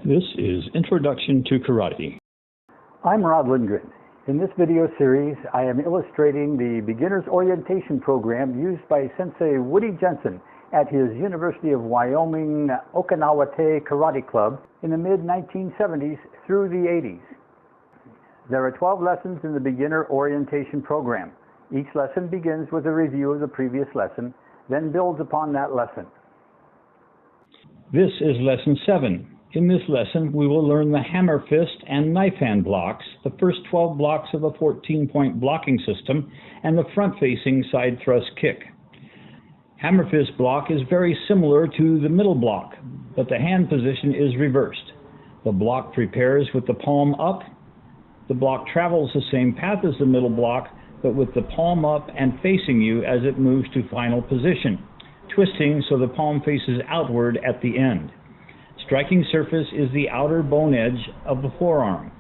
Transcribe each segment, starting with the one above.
This is Introduction to Karate. I'm Rod Lindgren. In this video series, I am illustrating the Beginner's Orientation Program used by Sensei Jensen at his University of Wyoming Okinawa-te Karate Club in the mid-1970s through the 80s. There are 12 lessons in the Beginner Orientation Program. Each lesson begins with a review of the previous lesson, then builds upon that lesson. This is Lesson 7. In this lesson, we will learn the hammer fist and knife hand blocks, the first 12 blocks of a 14-point blocking system, and the front-facing side thrust kick. Hammer fist block is very similar to the middle block, but the hand position is reversed. The block prepares with the palm up. The block travels the same path as the middle block, but with the palm up and facing you as it moves to final position, twisting so the palm faces outward at the end. Striking surface is the outer bone edge of the forearm.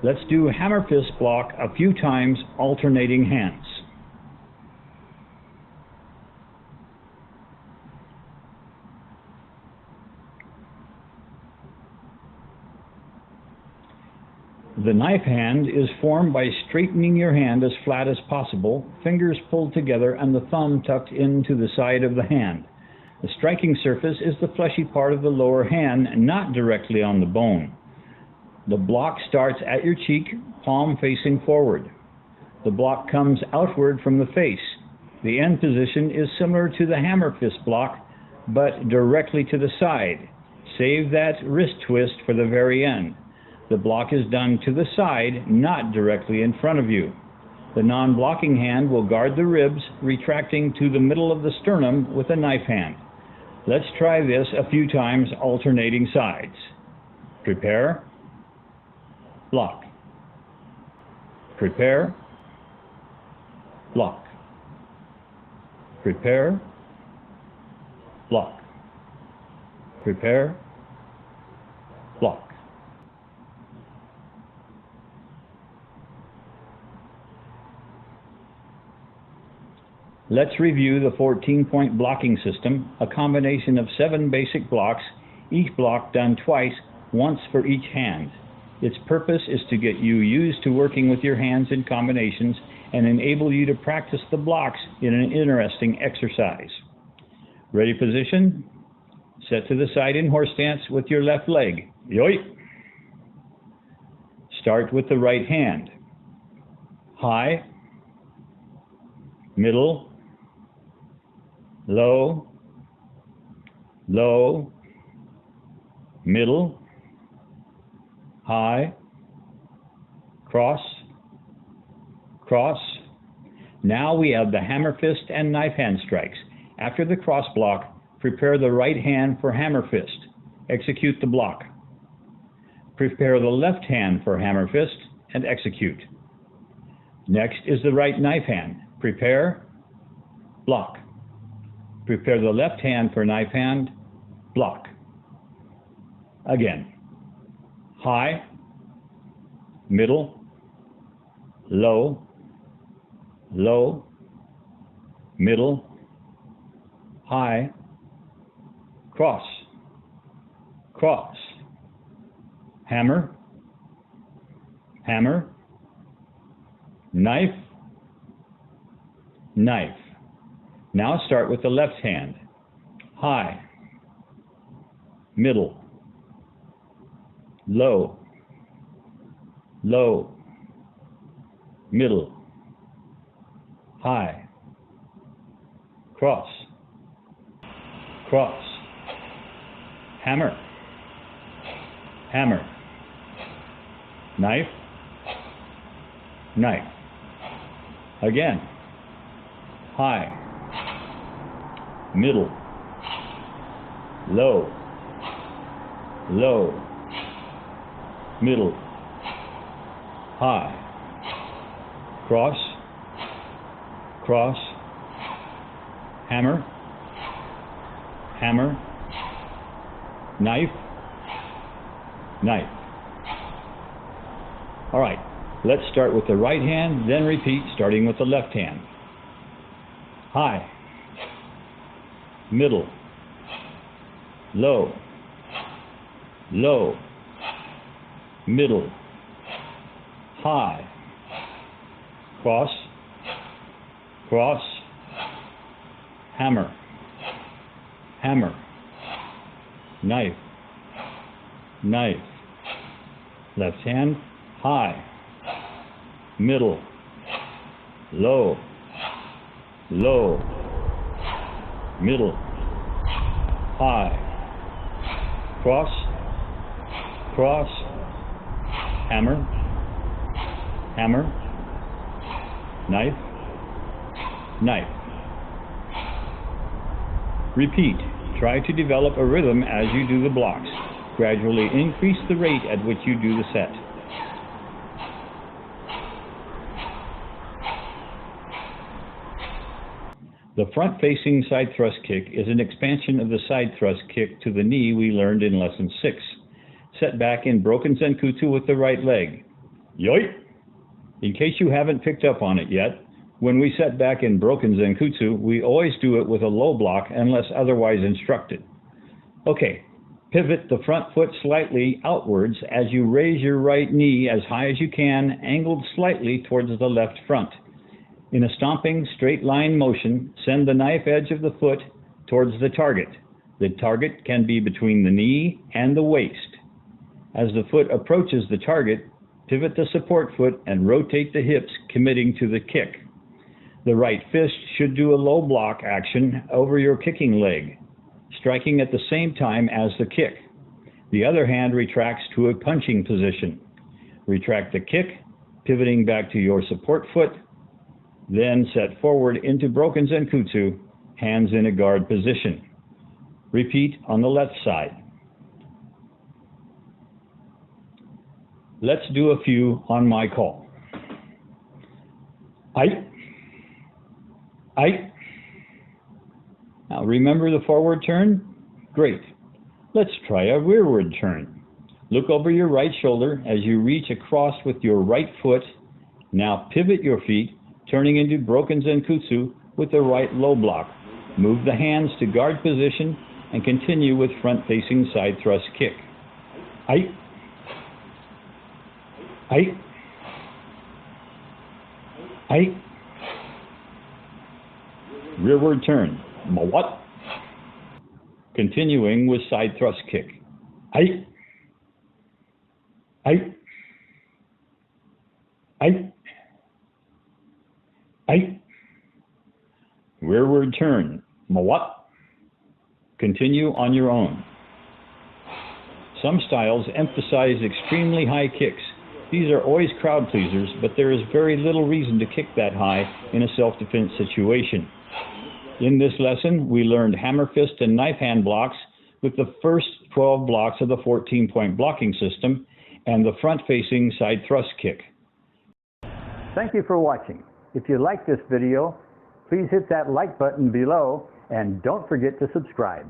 Let's do hammer fist block a few times, alternating hands. The knife hand is formed by straightening your hand as flat as possible, fingers pulled together and the thumb tucked into the side of the hand. The striking surface is the fleshy part of the lower hand, not directly on the bone. The block starts at your cheek, palm facing forward. The block comes outward from the face. The end position is similar to the hammer fist block, but directly to the side. Save that wrist twist for the very end. The block is done to the side, not directly in front of you. The non-blocking hand will guard the ribs, retracting to the middle of the sternum with a knife hand. Let's try this a few times, alternating sides. Prepare, block. Prepare, block. Prepare, block. Prepare, block. Let's review the 14-point blocking system, a combination of 7 basic blocks, each block done twice, once for each hand. Its purpose is to get you used to working with your hands in combinations and enable you to practice the blocks in an interesting exercise. Ready position? Set to the side in horse stance with your left leg. Yoi! Start with the right hand. High, middle, low, low, middle, high, cross, cross. Now we have the hammer fist and knife hand strikes. After the cross block, prepare the right hand for hammer fist. Execute the block. Prepare the left hand for hammer fist and execute. Next is the right knife hand. Prepare, block. Prepare the left hand for knife hand, block. Again. High, middle, low, low, middle, high, cross, cross. Hammer, hammer, knife, knife. Now start with the left hand. High, middle, low, low, middle, high, cross, cross, hammer, hammer, knife, knife. Again. High, middle, low, low, middle, high, cross, cross, hammer, hammer, knife, knife. All right, let's start with the right hand, then repeat, starting with the left hand. High, middle, low, low, middle, high, cross, cross, hammer, hammer, knife, knife, left hand, high, middle, low, low, middle, high, cross, cross, hammer, hammer, knife, knife. Repeat. Try to develop a rhythm as you do the blocks. Gradually increase the rate at which you do the set. The front-facing side thrust kick is an expansion of the side thrust kick to the knee we learned in Lesson 6. Set back in broken Zenkutsu with the right leg. Yoi! In case you haven't picked up on it yet, when we set back in broken Zenkutsu, we always do it with a low block unless otherwise instructed. Okay, pivot the front foot slightly outwards as you raise your right knee as high as you can, angled slightly towards the left front. In a stomping, straight line motion, send the knife edge of the foot towards the target. The target can be between the knee and the waist. As the foot approaches the target, pivot the support foot and rotate the hips, committing to the kick. The right fist should do a low block action over your kicking leg, striking at the same time as the kick. The other hand retracts to a punching position. Retract the kick, pivoting back to your support foot, then set forward into broken Zenkutsu, hands in a guard position. Repeat on the left side. Let's do a few on my call. Ai. Ai. Now remember the forward turn? Great. Let's try a rearward turn. Look over your right shoulder as you reach across with your right foot. Now pivot your feet, turning into broken Zenkutsu with the right low block. Move the hands to guard position and continue with front-facing side thrust kick. Ai. Ai. Ai. Rearward turn. Mawat. Continuing with side thrust kick. Ai. Ai. Ai. Ai. Rearward turn. Mawat. Continue on your own. Some styles emphasize extremely high kicks. These are always crowd pleasers, but there is very little reason to kick that high in a self-defense situation. In this lesson, we learned hammer fist and knife hand blocks with the first 12 blocks of the 14-point blocking system and the front-facing side thrust kick. Thank you for watching. If you like this video, please hit that like button below and don't forget to subscribe.